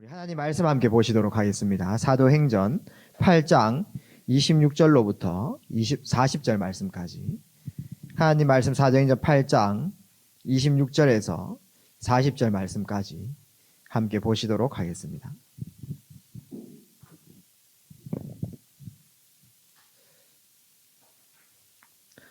우리 하나님 말씀 함께 보시도록 하겠습니다. 사도행전 8장 26절로부터 40절 말씀까지. 하나님 말씀 사도행전 8장 26절에서 40절 말씀까지 함께 보시도록 하겠습니다.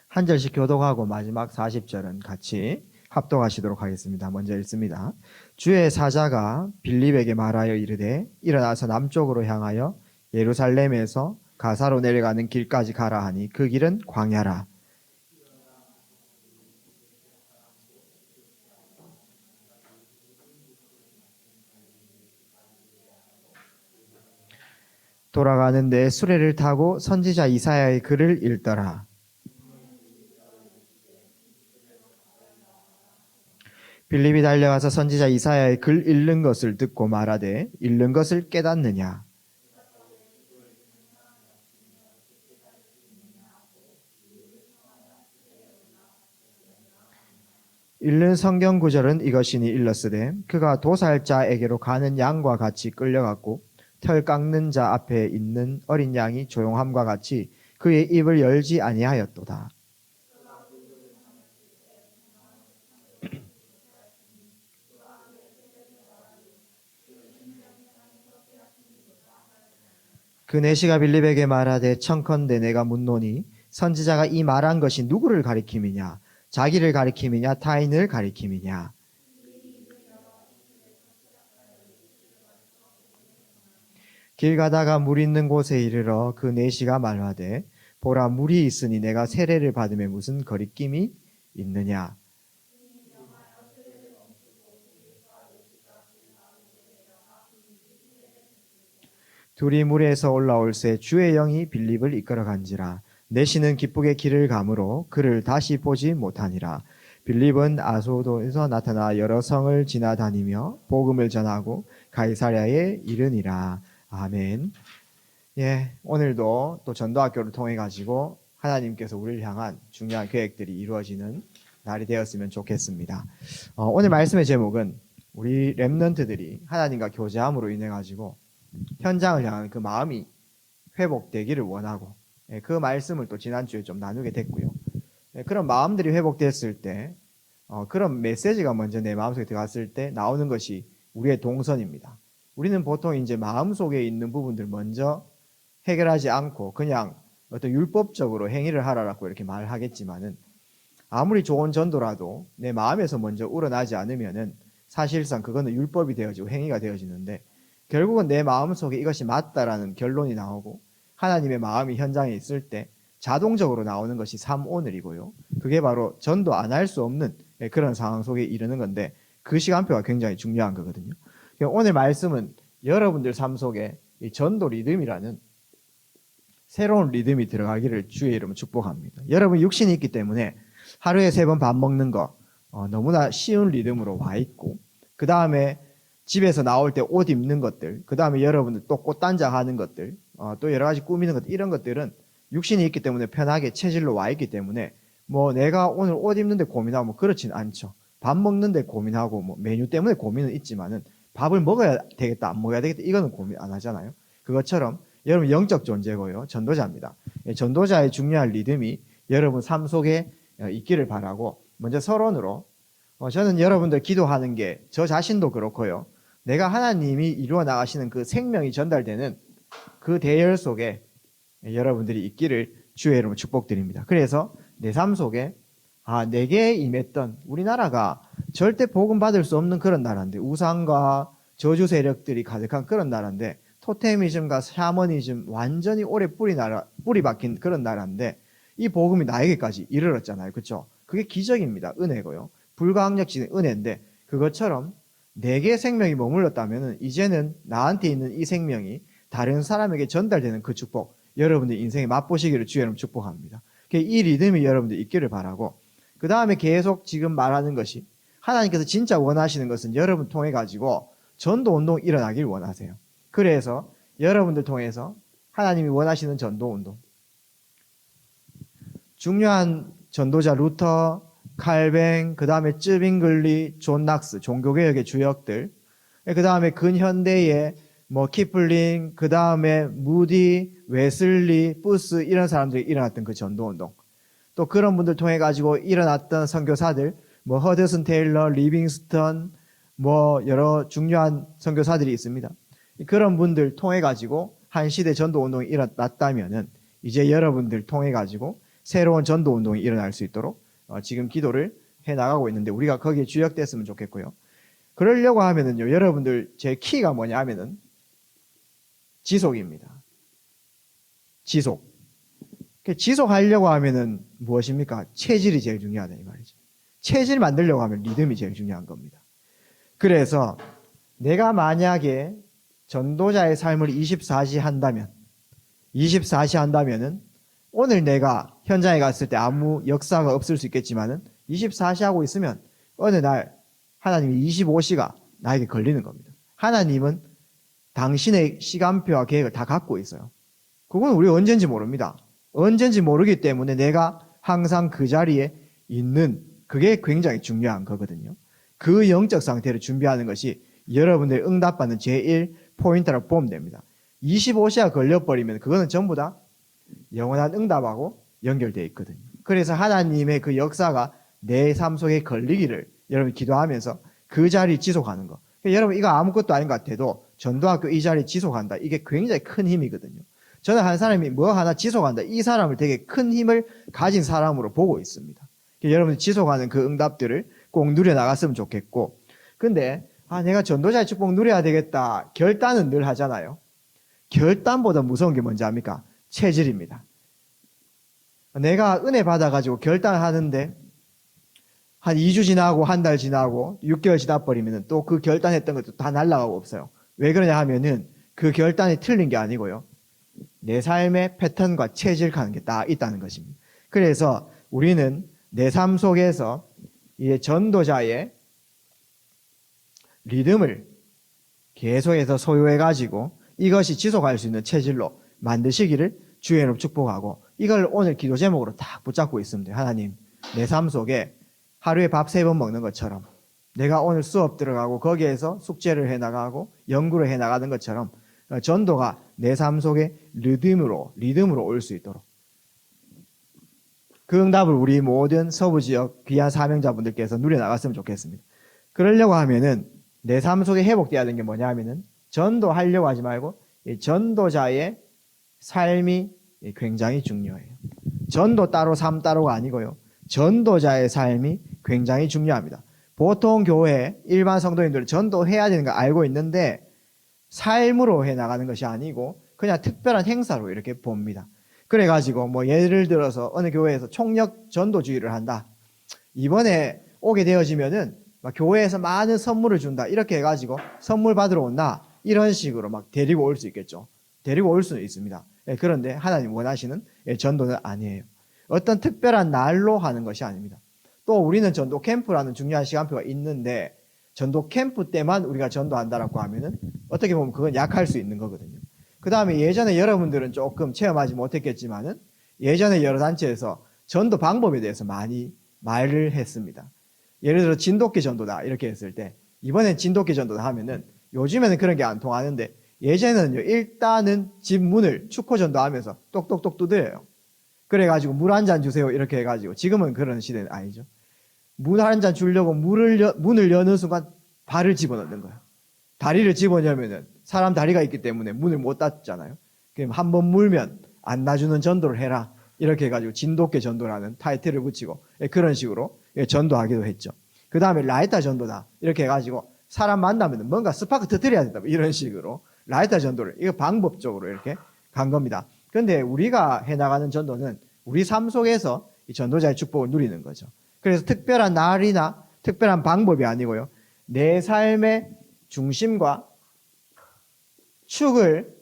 한 절씩 교독하고 마지막 40절은 같이 합독하시도록 하겠습니다. 먼저 읽습니다. 주의 사자가 빌립에게 말하여 이르되 일어나서 남쪽으로 향하여 예루살렘에서 가사로 내려가는 길까지 가라 하니 그 길은 광야라. 돌아가는데 수레를 타고 선지자 이사야의 글을 읽더라. 빌립이 달려가서 선지자 이사야의 글 읽는 것을 듣고 말하되 읽는 것을 깨닫느냐? 읽는 성경 구절은 이것이니 일렀으되 그가 도살자에게로 가는 양과 같이 끌려갔고 털 깎는 자 앞에 있는 어린 양이 조용함과 같이 그의 입을 열지 아니하였도다. 그 내시가 빌립에게 말하되 청컨대 내가 묻노니 선지자가 이 말한 것이 누구를 가리킴이냐? 자기를 가리킴이냐? 타인을 가리킴이냐? 길 가다가 물 있는 곳에 이르러 그 내시가 말하되 보라 물이 있으니 내가 세례를 받음에 무슨 거리낌이 있느냐? 둘이 물에서 올라올새 주의 영이 빌립을 이끌어간지라. 내시는 기쁘게 길을 가므로 그를 다시 보지 못하니라. 빌립은 아소도에서 나타나 여러 성을 지나다니며 복음을 전하고 가이사랴에 이르니라. 아멘. 예, 오늘도 또 전도학교를 통해 가지고 하나님께서 우리를 향한 중요한 계획들이 이루어지는 날이 되었으면 좋겠습니다. 오늘 말씀의 제목은 우리 렘넌트들이 하나님과 교제함으로 인해 가지고 현장을 향한 그 마음이 회복되기를 원하고, 그 말씀을 또 지난주에 좀 나누게 됐고요. 그런 마음들이 회복됐을 때 그런 메시지가 먼저 내 마음속에 들어갔을 때 나오는 것이 우리의 동선입니다. 우리는 보통 이제 마음속에 있는 부분들 먼저 해결하지 않고 그냥 어떤 율법적으로 행위를 하라라고 이렇게 말하겠지만은, 아무리 좋은 전도라도 내 마음에서 먼저 우러나지 않으면은 사실상 그거는 율법이 되어지고 행위가 되어지는데, 결국은 내 마음속에 이것이 맞다라는 결론이 나오고 하나님의 마음이 현장에 있을 때 자동적으로 나오는 것이 삼오늘이고요. 그게 바로 전도 안 할 수 없는 그런 상황 속에 이르는 건데, 그 시간표가 굉장히 중요한 거거든요. 오늘 말씀은 여러분들 삶 속에 이 전도 리듬이라는 새로운 리듬이 들어가기를 주의 이름으로 축복합니다. 여러분 육신이 있기 때문에 하루에 3번 밥 먹는 거 너무나 쉬운 리듬으로 와 있고, 그 다음에 집에서 나올 때 옷 입는 것들, 그 다음에 여러분들 또 꽃단장 하는 것들, 또 여러 가지 꾸미는 것들, 이런 것들은 육신이 있기 때문에 편하게 체질로 와 있기 때문에 뭐 내가 오늘 옷 입는데 고민하고 뭐 그렇진 않죠. 밥 먹는데 고민하고 뭐 메뉴 때문에 고민은 있지만은 밥을 먹어야 되겠다, 안 먹어야 되겠다, 이거는 고민 안 하잖아요. 그것처럼 여러분 영적 존재고요. 전도자입니다. 전도자의 중요한 리듬이 여러분 삶 속에 있기를 바라고, 먼저 서론으로 저는 여러분들 기도하는 게 저 자신도 그렇고요. 내가 하나님이 이루어 나가시는 그 생명이 전달되는 그 대열 속에 여러분들이 있기를 주의 이름으로 축복드립니다. 그래서 내 삶 속에 내게 임했던, 우리나라가 절대 복음 받을 수 없는 그런 나라인데, 우상과 저주 세력들이 가득한 그런 나라인데, 토테미즘과 샤머니즘 완전히 오래 뿌리 박힌 그런 나라인데 이 복음이 나에게까지 이르렀잖아요. 그렇죠? 그게 기적입니다. 은혜고요. 불가항력적인 은혜인데, 그것처럼 내게 생명이 머물렀다면 이제는 나한테 있는 이 생명이 다른 사람에게 전달되는 그 축복, 여러분들 인생에 맛보시기를 주의 이름으로 축복합니다. 이 리듬이 여러분들 있기를 바라고, 그 다음에 계속 지금 말하는 것이 하나님께서 진짜 원하시는 것은 여러분 통해 가지고 전도 운동 일어나길 원하세요. 그래서 여러분들 통해서 하나님이 원하시는 전도 운동, 중요한 전도자 루터, 칼뱅, 그 다음에 쯔빙글리, 존 낙스, 종교개혁의 주역들, 그 다음에 근현대에 뭐 키플링, 그 다음에 무디, 웨슬리, 부스 이런 사람들이 일어났던 그 전도운동, 또 그런 분들 통해 가지고 일어났던 선교사들, 뭐 허드슨 테일러, 리빙스턴, 뭐 여러 중요한 선교사들이 있습니다. 그런 분들 통해 가지고 한 시대 전도운동이 일어났다면은 이제 여러분들 통해 가지고 새로운 전도운동이 일어날 수 있도록 지금 기도를 해 나가고 있는데 우리가 거기에 주역됐으면 좋겠고요. 그러려고 하면은요, 여러분들 제 키가 뭐냐 하면은 지속입니다. 지속하려고 하면은 무엇입니까? 체질이 제일 중요하다 이 말이죠. 체질 만들려고 하면 리듬이 제일 중요한 겁니다. 그래서 내가 만약에 전도자의 삶을 24시 한다면, 24시 한다면은 오늘 내가 현장에 갔을 때 아무 역사가 없을 수 있겠지만은 24시 하고 있으면 어느 날 하나님이 25시가 나에게 걸리는 겁니다. 하나님은 당신의 시간표와 계획을 다 갖고 있어요. 그건 우리 언젠지 모릅니다. 언젠지 모르기 때문에 내가 항상 그 자리에 있는, 그게 굉장히 중요한 거거든요. 그 영적 상태를 준비하는 것이 여러분들이 응답받는 제일 포인트라고 보면 됩니다. 25시가 걸려버리면 그거는 전부 다 영원한 응답하고 연결되어 있거든요. 그래서 하나님의 그 역사가 내 삶 속에 걸리기를 여러분 기도하면서 그 자리 지속하는 거. 여러분 이거 아무것도 아닌 것 같아도 전도학교 이 자리 지속한다. 이게 굉장히 큰 힘이거든요. 저는 한 사람이 뭐 하나 지속한다. 이 사람을 되게 큰 힘을 가진 사람으로 보고 있습니다. 여러분이 지속하는 그 응답들을 꼭 누려나갔으면 좋겠고, 근데 내가 전도자의 축복 누려야 되겠다. 결단은 늘 하잖아요. 결단보다 무서운 게 뭔지 압니까? 체질입니다. 내가 은혜 받아가지고 결단하는데 한 2주 지나고 한 달 지나고 6개월 지나버리면 또 그 결단했던 것도 다 날아가고 없어요. 왜 그러냐 하면은 그 결단이 틀린 게 아니고요, 내 삶의 패턴과 체질 가는 게 다 있다는 것입니다. 그래서 우리는 내 삶 속에서 이 전도자의 리듬을 계속해서 소유해가지고 이것이 지속할 수 있는 체질로 만드시기를 주의 이름으로 축복하고, 이걸 오늘 기도 제목으로 딱 붙잡고 있으면 돼요. 하나님, 내 삶 속에 하루에 밥 3번 먹는 것처럼, 내가 오늘 수업 들어가고 거기에서 숙제를 해나가고 연구를 해나가는 것처럼 전도가 내 삶 속에 리듬으로 올 수 있도록, 그 응답을 우리 모든 서부지역 귀한 사명자분들께서 누려나갔으면 좋겠습니다. 그러려고 하면은 내 삶 속에 회복돼야 되는 게 뭐냐 하면은 전도하려고 하지 말고 이 전도자의 삶이 굉장히 중요해요. 전도 따로 삶 따로가 아니고요, 전도자의 삶이 굉장히 중요합니다. 보통 교회 일반 성도님들은 전도해야 되는 거 알고 있는데 삶으로 해나가는 것이 아니고 그냥 특별한 행사로 이렇게 봅니다. 그래가지고 뭐 예를 들어서 어느 교회에서 총력 전도주의를 한다. 이번에 오게 되어지면은 막 교회에서 많은 선물을 준다. 이렇게 해가지고 선물 받으러 온다. 이런 식으로 막 데리고 올 수 있겠죠. 데리고 올 수는 있습니다. 그런데 하나님 원하시는 전도는 아니에요. 어떤 특별한 날로 하는 것이 아닙니다. 또 우리는 전도 캠프라는 중요한 시간표가 있는데 전도 캠프 때만 우리가 전도한다라고 하면은 어떻게 보면 그건 약할 수 있는 거거든요. 그 다음에 예전에 여러분들은 조금 체험하지 못했겠지만은 예전에 여러 단체에서 전도 방법에 대해서 많이 말을 했습니다. 예를 들어 진돗개 전도다 이렇게 했을 때 이번엔 진돗개 전도다 하면은 요즘에는 그런 게 안 통하는데 예전에는요, 일단은 집 문을 축호 전도하면서 똑똑똑 두드려요. 그래가지고 물 한 잔 주세요 이렇게 해가지고, 지금은 그런 시대는 아니죠. 물 한 잔 주려고 문을 여는 순간 발을 집어넣는 거예요. 다리를 집어넣으면은 사람 다리가 있기 때문에 문을 못 닫잖아요. 그럼 한번 물면 안 놔주는 전도를 해라 이렇게 해가지고 진돗개 전도라는 타이틀을 붙이고 그런 식으로 전도하기도 했죠. 그 다음에 라이터 전도다 이렇게 해가지고 사람 만나면 뭔가 스파크 터뜨려야 된다 이런 식으로 라이터 전도를, 이거 방법적으로 이렇게 간 겁니다. 그런데 우리가 해나가는 전도는 우리 삶 속에서 이 전도자의 축복을 누리는 거죠. 그래서 특별한 날이나 특별한 방법이 아니고요, 내 삶의 중심과 축을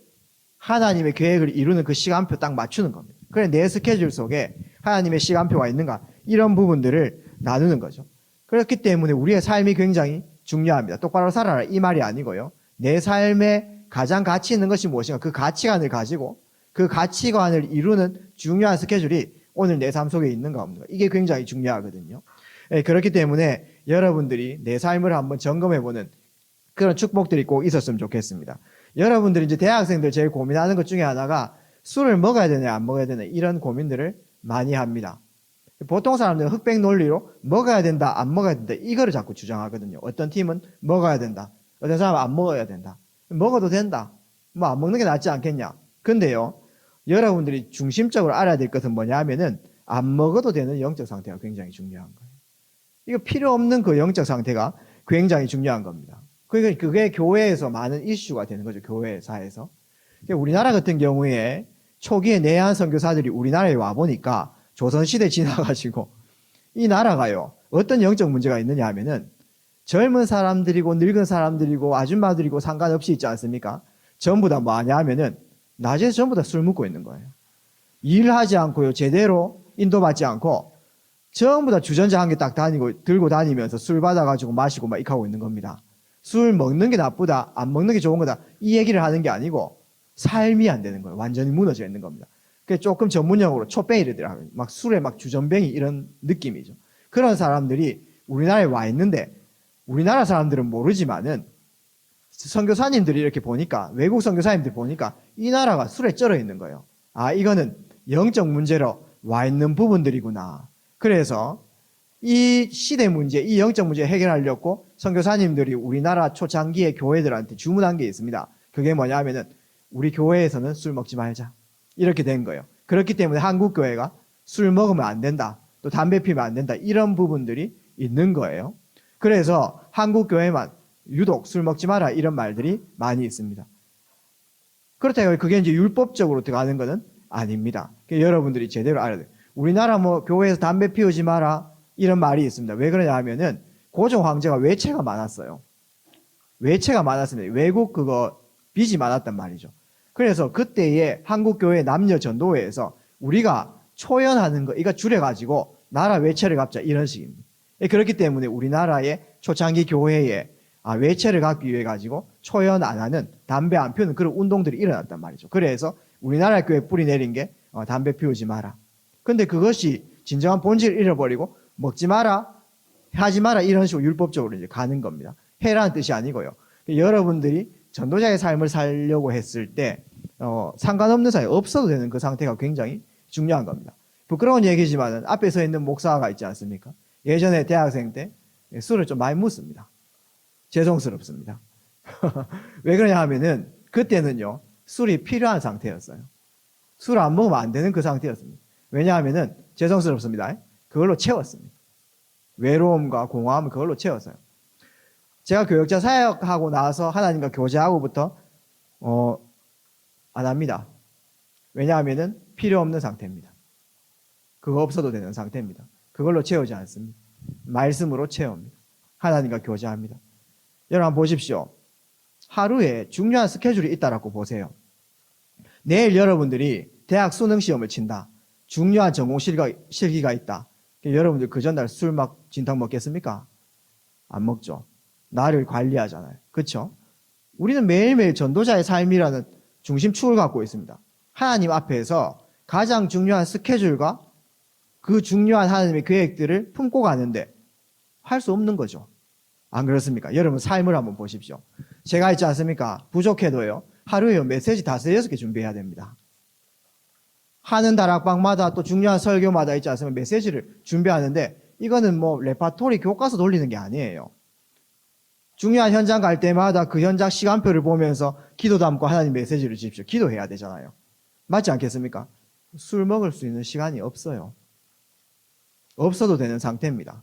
하나님의 계획을 이루는 그 시간표 딱 맞추는 겁니다. 그래 내 스케줄 속에 하나님의 시간표가 있는가, 이런 부분들을 나누는 거죠. 그렇기 때문에 우리의 삶이 굉장히 중요합니다. 똑바로 살아라 이 말이 아니고요, 내 삶에 가장 가치 있는 것이 무엇인가, 그 가치관을 가지고 그 가치관을 이루는 중요한 스케줄이 오늘 내 삶 속에 있는가 없는가, 이게 굉장히 중요하거든요. 그렇기 때문에 여러분들이 내 삶을 한번 점검해보는 그런 축복들이 꼭 있었으면 좋겠습니다. 여러분들이 이제 대학생들 제일 고민하는 것 중에 하나가 술을 먹어야 되냐 안 먹어야 되냐 이런 고민들을 많이 합니다. 보통 사람들은 흑백 논리로 먹어야 된다 안 먹어야 된다 이거를 자꾸 주장하거든요. 어떤 팀은 먹어야 된다. 어떤 사람은 안 먹어야 된다. 먹어도 된다. 뭐 안 먹는 게 낫지 않겠냐. 근데요. 여러분들이 중심적으로 알아야 될 것은 뭐냐 하면은 안 먹어도 되는 영적 상태가 굉장히 중요한 거예요. 이거 필요 없는 그 영적 상태가 굉장히 중요한 겁니다. 그게 교회에서 많은 이슈가 되는 거죠. 교회사에서. 우리나라 같은 경우에 초기에 내한 선교사들이 우리나라에 와보니까 조선시대 지나가지고 이 나라가요. 어떤 영적 문제가 있느냐 하면은 젊은 사람들이고 늙은 사람들이고 아줌마들이고 상관없이 있지 않습니까? 전부 다 뭐하냐 하면은 낮에 전부 다 술 먹고 있는 거예요. 일하지 않고요. 제대로 인도받지 않고 전부 다 주전자 한 개 딱 들고 다니면서 술 받아가지고 마시고 막 이렇게 하고 있는 겁니다. 술 먹는 게 나쁘다, 안 먹는 게 좋은 거다. 이 얘기를 하는 게 아니고 삶이 안 되는 거예요. 완전히 무너져 있는 겁니다. 그게 조금 전문용어로 초뱅이들이라고 막 술에 막 주전뱅이 이런 느낌이죠. 그런 사람들이 우리나라에 와 있는데 우리나라 사람들은 모르지만은 선교사님들이 이렇게 보니까 외국 선교사님들 보니까 이 나라가 술에 쩔어 있는 거예요. 아, 이거는 영적 문제로 와 있는 부분들이구나. 그래서 이 시대 문제, 이 영적 문제 해결하려고 선교사님들이 우리나라 초창기의 교회들한테 주문한 게 있습니다. 그게 뭐냐 하면은 우리 교회에서는 술 먹지 말자. 이렇게 된 거예요. 그렇기 때문에 한국 교회가 술 먹으면 안 된다. 또 담배 피우면 안 된다. 이런 부분들이 있는 거예요. 그래서 한국 교회만 유독 술 먹지 마라 이런 말들이 많이 있습니다. 그렇다고 그게 이제 율법적으로 들어가는 것은 아닙니다. 여러분들이 제대로 알아야 돼요. 우리나라 뭐 교회에서 담배 피우지 마라 이런 말이 있습니다. 왜 그러냐 하면은 고종 황제가 외채가 많았어요. 외채가 많았습니다. 외국 그거 빚이 많았단 말이죠. 그래서 그때의 한국 교회 남녀 전도회에서 우리가 초연하는 거 이거 줄여가지고 나라 외채를 갚자 이런 식입니다. 그렇기 때문에 우리나라의 초창기 교회에 외채를 갚기 위해 가지고 초연 안 하는 담배 안 피우는 그런 운동들이 일어났단 말이죠. 그래서 우리나라 교회 뿌리 내린 게 담배 피우지 마라. 근데 그것이 진정한 본질을 잃어버리고 먹지 마라, 하지 마라 이런 식으로 율법적으로 이제 가는 겁니다. 해라는 뜻이 아니고요. 여러분들이 전도자의 삶을 살려고 했을 때 상관없는 사이 없어도 되는 그 상태가 굉장히 중요한 겁니다. 부끄러운 얘기지만 앞에 서 있는 목사가 있지 않습니까? 예전에 대학생 때 술을 좀 많이 묻습니다. 죄송스럽습니다. 왜 그러냐 하면은 그때는요 술이 필요한 상태였어요. 술 안 먹으면 안 되는 그 상태였습니다. 왜냐하면은 죄송스럽습니다. 그걸로 채웠습니다. 외로움과 공허함을 그걸로 채웠어요. 제가 교역자 사역하고 나서 하나님과 교제하고부터 안 합니다. 왜냐하면은 필요 없는 상태입니다. 그거 없어도 되는 상태입니다. 그걸로 채우지 않습니다. 말씀으로 채웁니다. 하나님과 교제합니다. 여러분 한번 보십시오. 하루에 중요한 스케줄이 있다라고 보세요. 내일 여러분들이 대학 수능 시험을 친다. 중요한 전공 실기가 있다. 여러분들 그 전날 술 막 진탕 먹겠습니까? 안 먹죠. 나를 관리하잖아요. 그렇죠? 우리는 매일매일 전도자의 삶이라는 중심축을 갖고 있습니다. 하나님 앞에서 가장 중요한 스케줄과 그 중요한 하나님의 계획들을 품고 가는데 할 수 없는 거죠. 안 그렇습니까? 여러분 삶을 한번 보십시오. 제가 있지 않습니까? 부족해도요. 하루에 메시지 5-6개 준비해야 됩니다. 하는 다락방마다 또 중요한 설교마다 있지 않습니까? 메시지를 준비하는데 이거는 뭐 레파토리 교과서 돌리는 게 아니에요. 중요한 현장 갈 때마다 그 현장 시간표를 보면서 기도 담고 하나님 메시지를 주십시오. 기도해야 되잖아요. 맞지 않겠습니까? 술 먹을 수 있는 시간이 없어요. 없어도 되는 상태입니다.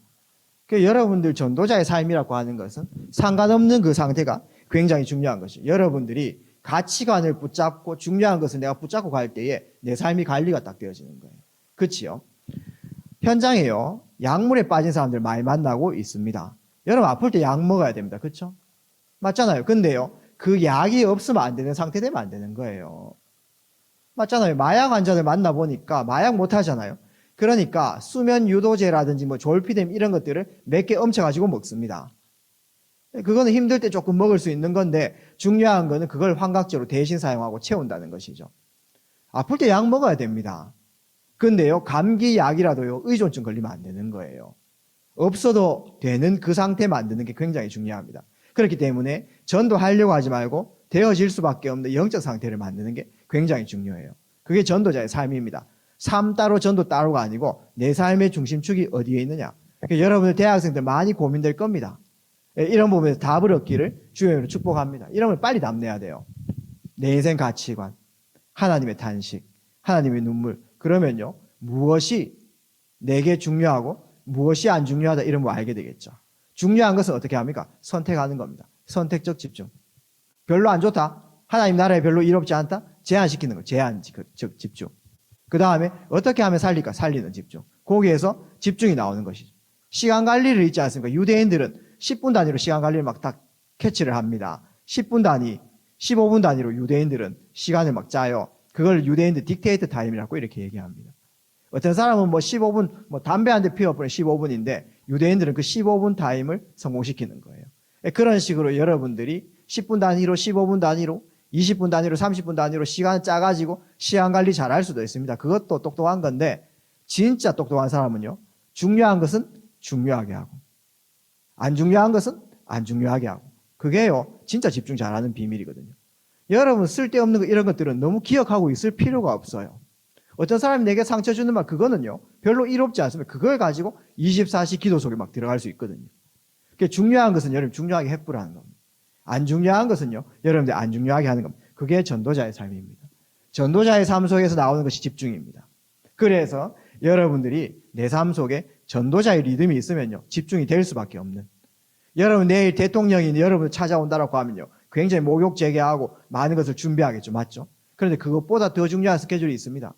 여러분들 전도자의 삶이라고 하는 것은 상관없는 그 상태가 굉장히 중요한 것이죠. 여러분들이 가치관을 붙잡고 중요한 것을 내가 붙잡고 갈 때에 내 삶이 관리가 딱 되어지는 거예요. 그렇지요? 현장에요. 약물에 빠진 사람들 많이 만나고 있습니다. 여러분 아플 때 약 먹어야 됩니다. 그렇죠? 맞잖아요. 근데요. 그 약이 없으면 안 되는 상태 되면 안 되는 거예요. 맞잖아요. 마약 환자들 만나보니까 마약 못 하잖아요. 그러니까 수면 유도제라든지 뭐 졸피뎀 이런 것들을 몇 개 엄쳐가지고 먹습니다. 그거는 힘들 때 조금 먹을 수 있는 건데 중요한 거는 그걸 환각제로 대신 사용하고 채운다는 것이죠. 아플 때 약 먹어야 됩니다. 근데요, 감기 약이라도요, 의존증 걸리면 안 되는 거예요. 없어도 되는 그 상태 만드는 게 굉장히 중요합니다. 그렇기 때문에 전도하려고 하지 말고 되어질 수밖에 없는 영적 상태를 만드는 게 굉장히 중요해요. 그게 전도자의 삶입니다. 삶 따로 전도 따로가 아니고 내 삶의 중심축이 어디에 있느냐. 그러니까 여러분들 대학생들 많이 고민될 겁니다. 이런 부분에서 답을 얻기를 주의 이름으로 축복합니다. 이런 걸 빨리 답내야 돼요. 내 인생 가치관, 하나님의 탄식, 하나님의 눈물. 그러면요, 무엇이 내게 중요하고 무엇이 안 중요하다 이런 거 알게 되겠죠. 중요한 것은 어떻게 합니까? 선택하는 겁니다. 선택적 집중. 별로 안 좋다. 하나님 나라에 별로 이롭지 않다. 제한시키는 거. 제한적 집중. 그 다음에 어떻게 하면 살릴까? 살리는 집중. 거기에서 집중이 나오는 것이죠. 시간 관리를 잊지 않습니까? 유대인들은 10분 단위로 시간 관리를 막 다 캐치를 합니다. 10분 단위, 15분 단위로 유대인들은 시간을 막 짜요. 그걸 유대인들 딕테이트 타임이라고 이렇게 얘기합니다. 어떤 사람은 뭐 15분, 담배 한 대 피워버리면 15분인데 유대인들은 그 15분 타임을 성공시키는 거예요. 그런 식으로 여러분들이 10분 단위로, 15분 단위로, 20분 단위로, 30분 단위로 시간을 짜가지고 시간 관리 잘 할 수도 있습니다. 그것도 똑똑한 건데 진짜 똑똑한 사람은요, 중요한 것은 중요하게 하고 안 중요한 것은 안 중요하게 하고, 그게요 진짜 집중 잘하는 비밀이거든요. 여러분 쓸데없는 거 이런 것들은 너무 기억하고 있을 필요가 없어요. 어떤 사람이 내게 상처 주는 말, 그거는요 별로 이롭지 않습니다. 그걸 가지고 24시 기도 속에 막 들어갈 수 있거든요. 그게 중요한 것은 여러분 중요하게 해부라는 겁니다. 안 중요한 것은요 여러분들 안 중요하게 하는 겁니다. 그게 전도자의 삶입니다. 전도자의 삶 속에서 나오는 것이 집중입니다. 그래서 여러분들이 내 삶 속에 전도자의 리듬이 있으면요 집중이 될 수밖에 없는, 여러분 내일 대통령이 여러분을 찾아온다라고 하면요 굉장히 목욕제계하고 많은 것을 준비하겠죠. 맞죠? 그런데 그것보다 더 중요한 스케줄이 있습니다.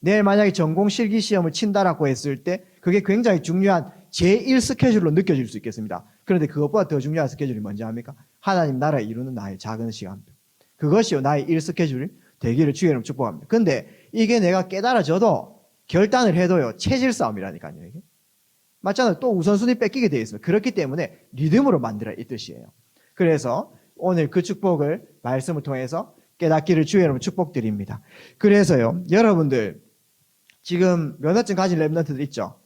내일 만약에 전공 실기시험을 친다라고 했을 때 그게 굉장히 중요한 제1 스케줄로 느껴질 수 있겠습니다. 그런데 그것보다 더 중요한 스케줄이 뭔지 압니까? 하나님 나라에 이루는 나의 작은 시간들. 그것이요 나의 1 스케줄이 되기를 주의 이름으로 축복합니다. 근데 이게 내가 깨달아져도 결단을 해도요 체질 싸움이라니까요. 이게 맞잖아요. 또 우선순위 뺏기게 되어 있습니다. 그렇기 때문에 리듬으로 만들어 이 뜻이에요. 그래서 오늘 그 축복을 말씀을 통해서 깨닫기를 주의 이름으로 축복드립니다. 그래서요 여러분들 지금 면허증 가진 랩런트들 있죠.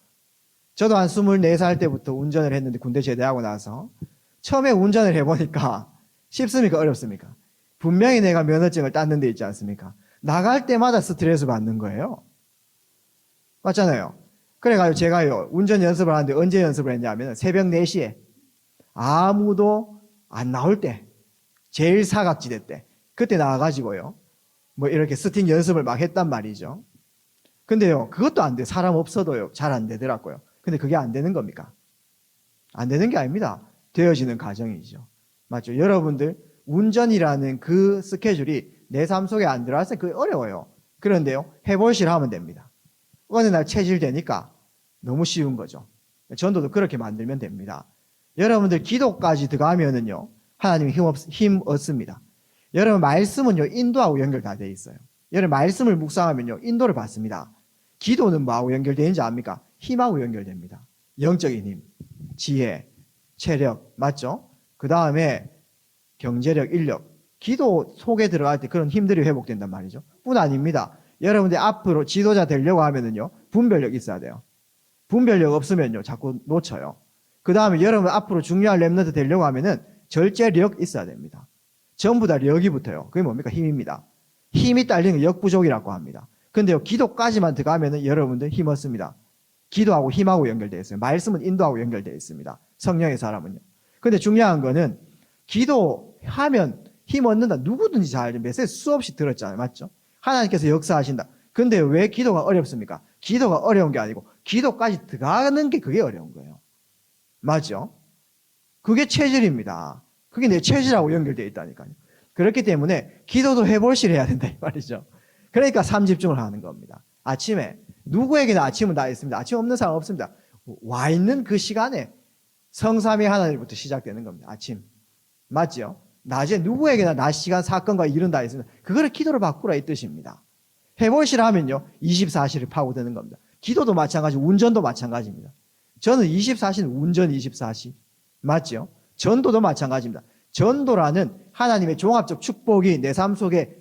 저도 한 24살 때부터 운전을 했는데 군대 제대하고 나서 처음에 운전을 해보니까 쉽습니까? 어렵습니까? 분명히 내가 면허증을 땄는 데 있지 않습니까? 나갈 때마다 스트레스 받는 거예요. 맞잖아요. 그래가지고 제가요 운전 연습을 하는데 언제 연습을 했냐면 새벽 4시에 아무도 안 나올 때, 제일 사각지대 때 그때 나와가지고요 뭐 이렇게 스팅 연습을 막 했단 말이죠. 근데요 그것도 안 돼. 사람 없어도요 잘 안 되더라고요. 근데 그게 안 되는 겁니까? 안 되는 게 아닙니다. 되어지는 과정이죠. 맞죠? 여러분들 운전이라는 그 스케줄이 내 삶 속에 안 들어왔을 때 그게 어려워요. 그런데요 해볼실 하면 됩니다. 어느 날 체질되니까 너무 쉬운 거죠. 전도도 그렇게 만들면 됩니다. 여러분들 기도까지 들어가면은요 하나님이 힘 얻습니다. 여러분 말씀은요 인도하고 연결 다 돼 있어요. 여러분 말씀을 묵상하면요 인도를 받습니다. 기도는 뭐하고 연결되는지 압니까? 힘하고 연결됩니다. 영적인 힘, 지혜, 체력, 맞죠? 그 다음에 경제력, 인력. 기도 속에 들어갈 때 그런 힘들이 회복된단 말이죠. 뿐 아닙니다. 여러분들 앞으로 지도자 되려고 하면은요 분별력 있어야 돼요. 분별력 없으면요 자꾸 놓쳐요. 그 다음에 여러분 앞으로 중요한 랩런트 되려고 하면은 절제력 있어야 됩니다. 전부 다 력이 붙어요. 그게 뭡니까? 힘입니다. 힘이 딸리는 역부족이라고 합니다. 근데요 기도까지만 들어가면은 여러분들 힘 얻습니다. 기도하고 힘하고 연결되어 있어요. 말씀은 인도하고 연결되어 있습니다. 성령의 사람은요. 근데 중요한 거는 기도하면 힘 얻는다. 누구든지 잘 알죠. 메시지 수없이 들었잖아요. 맞죠? 하나님께서 역사하신다. 근데 왜 기도가 어렵습니까? 기도가 어려운 게 아니고 기도까지 들어가는 게 그게 어려운 거예요. 맞죠? 그게 체질입니다. 그게 내 체질하고 연결되어 있다니까요. 그렇기 때문에 기도도 해볼실 해야 된다 이 말이죠. 그러니까 삶집중을 하는 겁니다. 아침에 누구에게나 아침은 다 있습니다. 아침 없는 사람 없습니다. 와 있는 그 시간에 성삼위 하나님부터 시작되는 겁니다. 아침. 맞죠? 낮에 누구에게나 낮 시간 사건과 일은 다 있습니다. 그거를 기도로 바꾸라 이 뜻입니다. 해볼실 하면요 24시를 파고드는 겁니다. 기도도 마찬가지, 운전도 마찬가지입니다. 저는 24시는 운전 24시. 맞죠? 전도도 마찬가지입니다. 전도라는 하나님의 종합적 축복이 내 삶 속에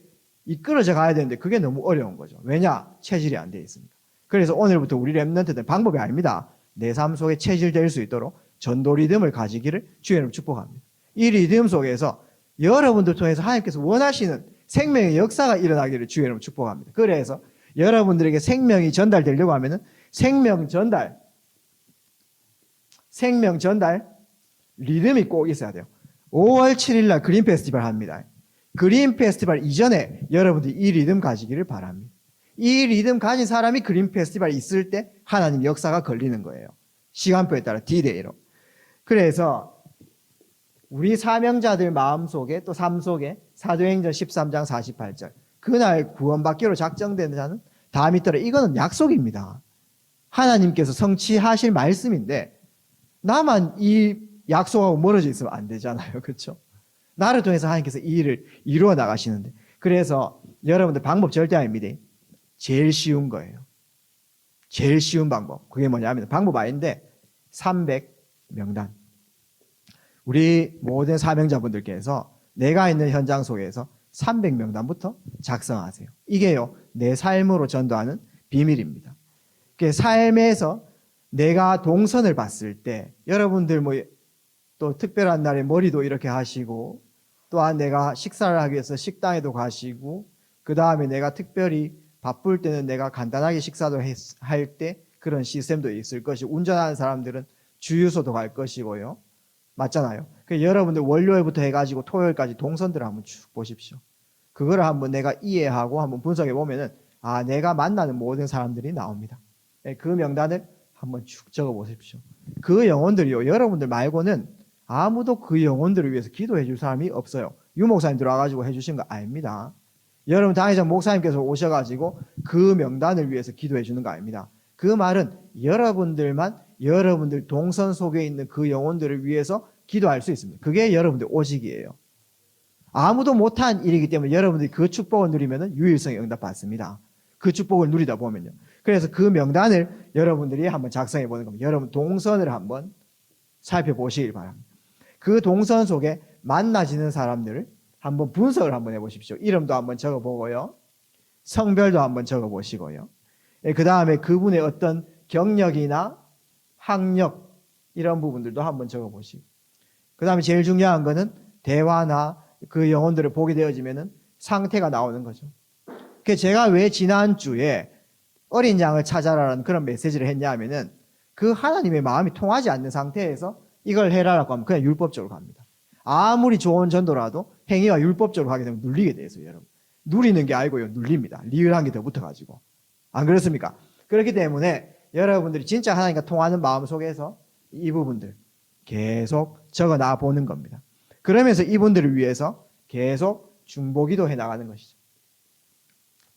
이끌어져 가야 되는데 그게 너무 어려운 거죠. 왜냐? 체질이 안 돼 있습니다. 그래서 오늘부터 우리 랩런트들 방법이 아닙니다. 내 삶 속에 체질될 수 있도록 전도 리듬을 가지기를 주의 이름으로 축복합니다. 이 리듬 속에서 여러분들 통해서 하나님께서 원하시는 생명의 역사가 일어나기를 주의 이름으로 축복합니다. 그래서 여러분들에게 생명이 전달되려고 하면은 생명 전달 리듬이 꼭 있어야 돼요. 5월 7일 날 그린 페스티벌 합니다. 그린 페스티벌 이전에 여러분들이 이 리듬 가지기를 바랍니다. 이 리듬 가진 사람이 그린 페스티벌 있을 때 하나님 역사가 걸리는 거예요. 시간표에 따라 D-Day로. 그래서 우리 사명자들 마음속에 또 삶 속에 사도행전 13장 48절 그날 구원받기로 작정된 자는 다 믿더라. 이거는 약속입니다. 하나님께서 성취하실 말씀인데 나만 이 약속하고 멀어져 있으면 안 되잖아요. 그렇죠? 나를 통해서 하나님께서 이 일을 이루어 나가시는데 그래서 여러분들 방법 절대 아닙니다. 제일 쉬운 거예요. 제일 쉬운 방법. 그게 뭐냐면 방법 아닌데 300명단. 우리 모든 사명자분들께서 내가 있는 현장 속에서 300명단부터 작성하세요. 이게요. 내 삶으로 전도하는 비밀입니다. 삶에서 내가 동선을 봤을 때 여러분들 또 특별한 날에 머리도 이렇게 하시고 또한 내가 식사를 하기 위해서 식당에도 가시고 그 다음에 내가 특별히 바쁠 때는 내가 간단하게 식사도 할 때 그런 시스템도 있을 것이고 운전하는 사람들은 주유소도 갈 것이고요. 맞잖아요. 여러분들 월요일부터 해가지고 토요일까지 동선들을 한번 쭉 보십시오. 그거를 한번 내가 이해하고 한번 분석해 보면은 내가 만나는 모든 사람들이 나옵니다. 그 명단을 한번 쭉 적어 보십시오. 그 영혼들이요. 여러분들 말고는 아무도 그 영혼들을 위해서 기도해 줄 사람이 없어요. 유 목사님 들어와가지고 해주신 거 아닙니다. 여러분 당회장 목사님께서 오셔가지고 그 명단을 위해서 기도해 주는 거 아닙니다. 그 말은 여러분들만 여러분들 동선 속에 있는 그 영혼들을 위해서 기도할 수 있습니다. 그게 여러분들 오직이에요. 아무도 못한 일이기 때문에 여러분들이 그 축복을 누리면 유일성의 응답 받습니다. 그 축복을 누리다 보면요. 그래서 그 명단을 여러분들이 한번 작성해 보는 겁니다. 여러분 동선을 한번 살펴보시길 바랍니다. 그 동선 속에 만나지는 사람들을 한번 분석을 한번 해보십시오. 이름도 한번 적어보고요. 성별도 한번 적어보시고요. 그 다음에 그분의 어떤 경력이나 학력 이런 부분들도 한번 적어보시고 그 다음에 제일 중요한 거는 대화나 그 영혼들을 보게 되어지면은 상태가 나오는 거죠. 제가 왜 지난주에 어린 양을 찾아라라는 그런 메시지를 했냐 하면은 그 하나님의 마음이 통하지 않는 상태에서 이걸 해라라고 하면 그냥 율법적으로 갑니다. 아무리 좋은 전도라도 행위가 율법적으로 하게 되면 눌리게 돼서 여러분. 누리는 게 아니고요. 눌립니다. 리을한 게 더 붙어가지고. 안 그렇습니까? 그렇기 때문에 여러분들이 진짜 하나님과 통하는 마음 속에서 이 부분들 계속 적어 놔 보는 겁니다. 그러면서 이분들을 위해서 계속 중보기도 해 나가는 것이죠.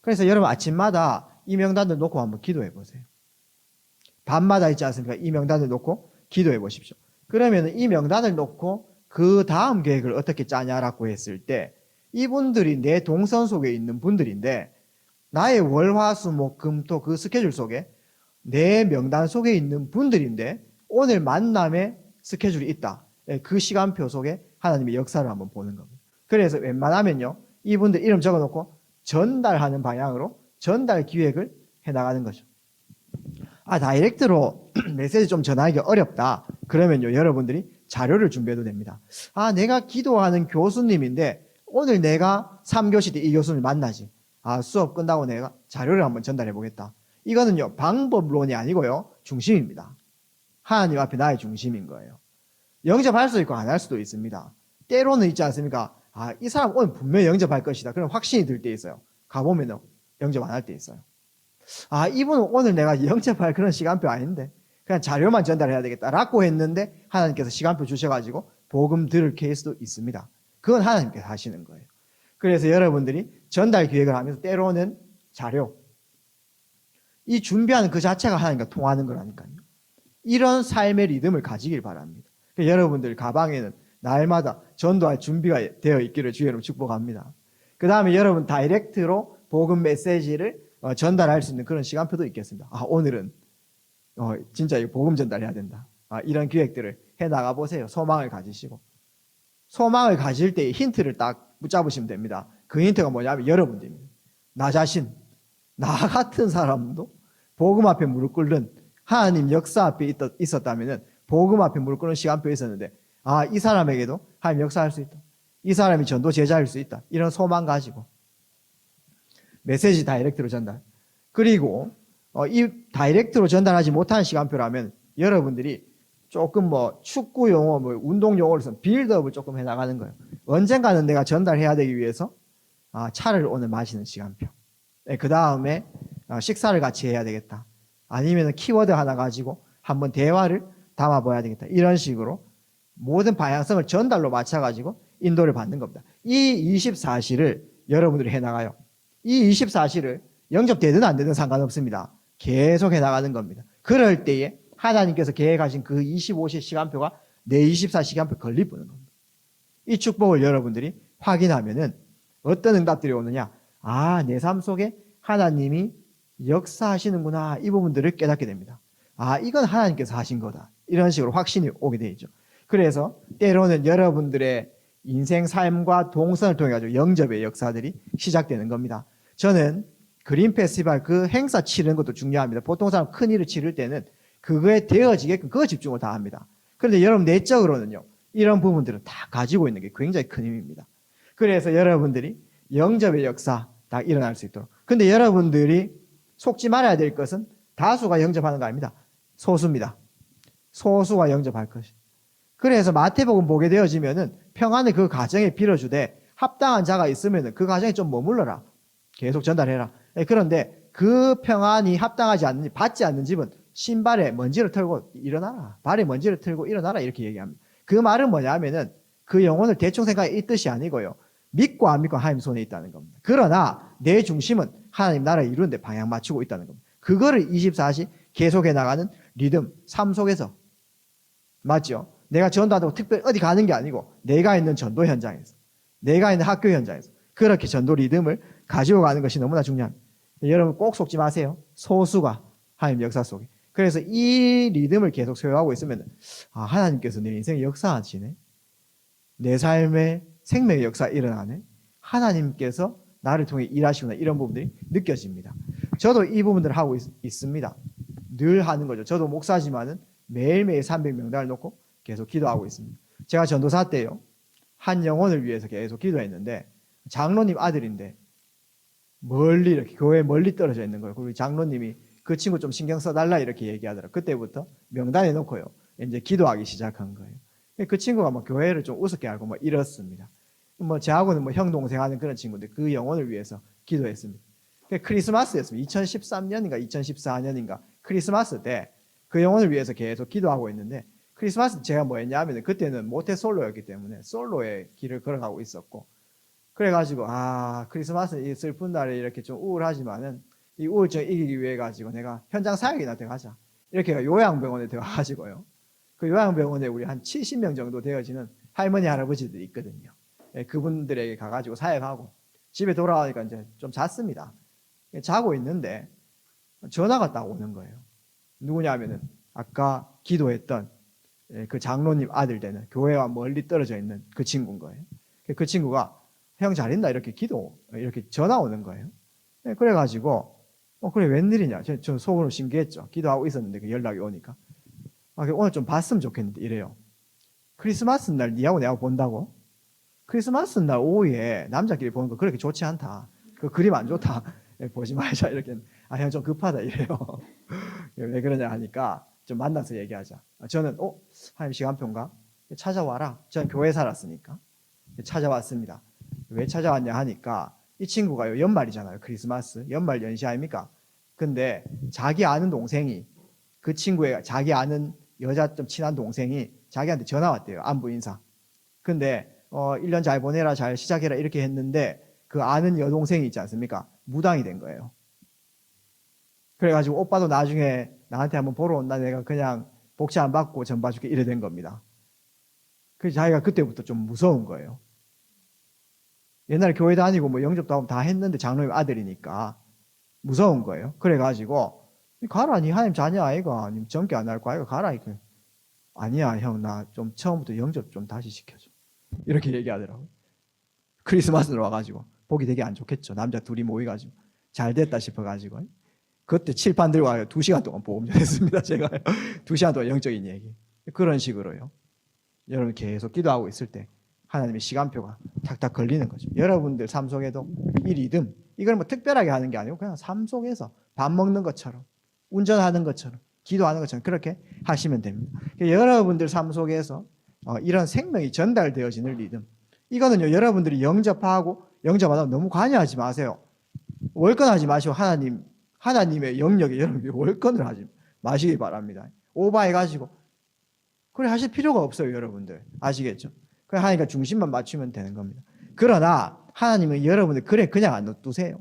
그래서 여러분 아침마다 이 명단을 놓고 한번 기도해 보세요. 밤마다 있지 않습니까? 이 명단을 놓고 기도해 보십시오. 그러면 이 명단을 놓고 그 다음 계획을 어떻게 짜냐라고 했을 때 이분들이 내 동선 속에 있는 분들인데 나의 월화수목금토 그 스케줄 속에 내 명단 속에 있는 분들인데 오늘 만남에 스케줄이 있다. 그 시간표 속에 하나님의 역사를 한번 보는 겁니다. 그래서 웬만하면요 이분들 이름 적어놓고 전달하는 방향으로 전달 기획을 해나가는 거죠. 다이렉트로 메시지 좀 전하기가 어렵다. 그러면요 여러분들이 자료를 준비해도 됩니다. 내가 기도하는 교수님인데 오늘 내가 3교시 때 이 교수님 만나지. 수업 끝나고 내가 자료를 한번 전달해 보겠다. 이거는요 방법론이 아니고요 중심입니다. 하나님 앞에 나의 중심인 거예요. 영접할 수도 있고 안 할 수도 있습니다. 때로는 있지 않습니까? 이 사람 오늘 분명히 영접할 것이다. 그럼 확신이 들 때 있어요. 가보면 영접 안 할 때 있어요. 이분은 오늘 내가 영접할 그런 시간표 아닌데 그냥 자료만 전달해야 되겠다라고 했는데 하나님께서 시간표 주셔가지고 복음 들을 케이스도 있습니다. 그건 하나님께서 하시는 거예요. 그래서 여러분들이 전달 기획을 하면서 때로는 자료 이 준비하는 그 자체가 하나님과 통하는 거라니까요. 이런 삶의 리듬을 가지길 바랍니다. 여러분들 가방에는 날마다 전도할 준비가 되어 있기를 주의 이름으로 축복합니다. 그 다음에 여러분 다이렉트로 복음 메시지를 전달할 수 있는 그런 시간표도 있겠습니다. 오늘은 진짜 이 복음 전달해야 된다. 이런 기획들을 해나가 보세요. 소망을 가지시고 소망을 가질 때 힌트를 딱 붙잡으시면 됩니다. 그 힌트가 뭐냐면 여러분들입니다. 나 자신, 나 같은 사람도 복음 앞에 무릎 꿇는 하나님 역사 앞에 있었다면 복음 앞에 무릎 꿇는 시간표에 있었는데 아, 이 사람에게도 하나님 역사할 수 있다. 이 사람이 전도 제자일 수 있다. 이런 소망 가지고 메시지 다이렉트로 전달. 그리고 이 다이렉트로 전달하지 못한 시간표라면 여러분들이 조금 뭐 축구 용어, 뭐 운동 용어로 서 빌드업을 조금 해나가는 거예요. 언젠가는 내가 전달해야 되기 위해서 차를 오늘 마시는 시간표. 그 다음에 식사를 같이 해야 되겠다. 아니면 키워드 하나 가지고 한번 대화를 담아봐야 되겠다. 이런 식으로 모든 방향성을 전달로 맞춰가지고 인도를 받는 겁니다. 이 24시를 여러분들이 해나가요. 이 24시를 영접되든 안 되든 상관없습니다. 계속 해나가는 겁니다. 그럴 때에 하나님께서 계획하신 그 25시 시간표가 내 24시간표 걸리는 겁니다. 이 축복을 여러분들이 확인하면은 어떤 응답들이 오느냐? 아, 내 삶 속에 하나님이 역사하시는구나. 이 부분들을 깨닫게 됩니다. 아, 이건 하나님께서 하신 거다. 이런 식으로 확신이 오게 되죠. 그래서 때로는 여러분들의 인생 삶과 동선을 통해 가지고 영접의 역사들이 시작되는 겁니다. 저는 그린 페스티벌 그 행사 치르는 것도 중요합니다. 보통 사람 큰 일을 치를 때는 그거에 되어지게끔 그거 집중을 다 합니다. 그런데 여러분 내적으로는요, 이런 부분들은 다 가지고 있는 게 굉장히 큰 힘입니다. 그래서 여러분들이 영접의 역사 딱 일어날 수 있도록. 근데 여러분들이 속지 말아야 될 것은 다수가 영접하는 거 아닙니다. 소수입니다. 소수가 영접할 것이. 그래서 마태복음 보게 되어지면은 평안의 그 가정에 빌어주되 합당한 자가 있으면은 그 가정에 좀 머물러라. 계속 전달해라. 그런데 그 평안이 합당하지 않는, 받지 않는 집은 신발에 먼지를 털고 일어나라. 발에 먼지를 털고 일어나라. 이렇게 얘기합니다. 그 말은 뭐냐면은 그 영혼을 대충 생각해 이 뜻이 아니고요. 믿고 안 믿고 하나님 손에 있다는 겁니다. 그러나 내 중심은 하나님 나라 이루는데 방향 맞추고 있다는 겁니다. 그거를 24시 계속해 나가는 리듬, 삶 속에서. 맞죠? 내가 전도한다고 특별히 어디 가는 게 아니고 내가 있는 전도 현장에서, 내가 있는 학교 현장에서 그렇게 전도 리듬을 가지고 가는 것이 너무나 중요합니다. 여러분 꼭 속지 마세요. 소수가 하나님 역사 속에. 그래서 이 리듬을 계속 소유하고 있으면 하나님께서 내 인생에 역사하시네. 내 삶의 생명의 역사 일어나네. 하나님께서 나를 통해 일하시구나. 이런 부분들이 느껴집니다. 저도 이 부분들을 하고 있습니다. 늘 하는 거죠. 저도 목사지만은 매일매일 300명단을 놓고 계속 기도하고 있습니다. 제가 전도사 때요, 한 영혼을 위해서 계속 기도했는데 장로님 아들인데 멀리 이렇게 교회 멀리 떨어져 있는 거예요. 그리고 장로님이 그 친구 좀 신경 써달라 이렇게 얘기하더라고요. 그때부터 명단에 놓고요, 이제 기도하기 시작한 거예요. 그 친구가 뭐 교회를 좀 우습게 알고 뭐 이렇습니다. 뭐 저하고는 뭐 형 동생 하는 그런 친구인데 그 영혼을 위해서 기도했습니다. 크리스마스였습니다. 2013년인가 2014년인가 크리스마스 때 그 영혼을 위해서 계속 기도하고 있는데, 크리스마스 제가 뭐 했냐면 그때는 모태솔로였기 때문에 솔로의 길을 걸어가고 있었고, 그래가지고 크리스마스 이 슬픈 날에 이렇게 좀 우울하지만은 이 우울증 이기기 위해 가지고 내가 현장 사역이나 들어가자. 이렇게 요양병원에 들어가가지고요. 그 요양병원에 우리 한 70명 정도 되어지는 할머니 할아버지들이 있거든요. 그분들에게 가가지고 사역하고 집에 돌아오니까 이제 좀 잤습니다. 자고 있는데 전화가 딱 오는 거예요. 누구냐면은 아까 기도했던 그 장로님 아들 되는, 교회와 멀리 떨어져 있는 그 친구인 거예요. 그 친구가 형 잘 있나 이렇게 이렇게 전화 오는 거예요. 그래가지고 그래 웬일이냐. 저 속으로 신기했죠. 기도하고 있었는데 그 연락이 오니까 오늘 좀 봤으면 좋겠는데 이래요. 크리스마스 날 니하고 내하고 본다고? 크리스마스 날 오후에 남자끼리 보는 거 그렇게 좋지 않다. 그 그림 안 좋다. 보지 말자. 이렇게. 형 좀 급하다. 이래요. 왜 그러냐 하니까 좀 만나서 얘기하자. 저는 하나님 시간표인가? 찾아와라. 저는 교회 살았으니까. 찾아왔습니다. 왜 찾아왔냐 하니까 이 친구가요, 연말이잖아요. 크리스마스. 연말 연시 아닙니까? 근데 자기 아는 동생이, 그 친구의 자기 아는 여자 좀 친한 동생이 자기한테 전화 왔대요. 안부 인사. 근데 1년 잘 보내라, 잘 시작해라 이렇게 했는데 그 아는 여동생이 있지 않습니까? 무당이 된 거예요. 그래가지고 오빠도 나중에 나한테 한번 보러 온다. 내가 그냥 복지 안 받고 전 봐줄게. 이래 된 겁니다. 그래서 자기가 그때부터 좀 무서운 거예요. 옛날에 교회 다니고 뭐 영접도 하고 다 했는데 장로님 아들이니까 무서운 거예요. 그래가지고 가라. 니 하나님 자녀 아이가. 니 젊게 안 할 거 아이가. 가라. 이렇게. 아니야 형, 나 좀 처음부터 영접 좀 다시 시켜줘. 이렇게 얘기하더라고요. 크리스마스로 와가지고 보기 되게 안 좋겠죠. 남자 둘이 모여가지고 잘 됐다 싶어가지고 그때 칠판 들고 와요. 2시간 동안 보험전 했습니다. 제가 2시간 동안 영적인 얘기. 그런 식으로요. 여러분 계속 기도하고 있을 때 하나님의 시간표가 탁탁 걸리는 거죠. 여러분들 삶 속에도 이 리듬, 이걸 뭐 특별하게 하는 게 아니고 그냥 삶 속에서 밥 먹는 것처럼, 운전하는 것처럼, 기도하는 것처럼 그렇게 하시면 됩니다. 여러분들 삶 속에서 이런 생명이 전달되어지는 리듬, 이거는요, 여러분들이 영접하다 너무 관여하지 마세요. 월권하지 마시고 하나님의 영역에 여러분이 월권을 하지 마시기 바랍니다. 오버해가지고 그래 하실 필요가 없어요. 여러분들 아시겠죠? 그냥 하니까 중심만 맞추면 되는 겁니다. 그러나 하나님은 여러분들 그냥 안 놔두세요.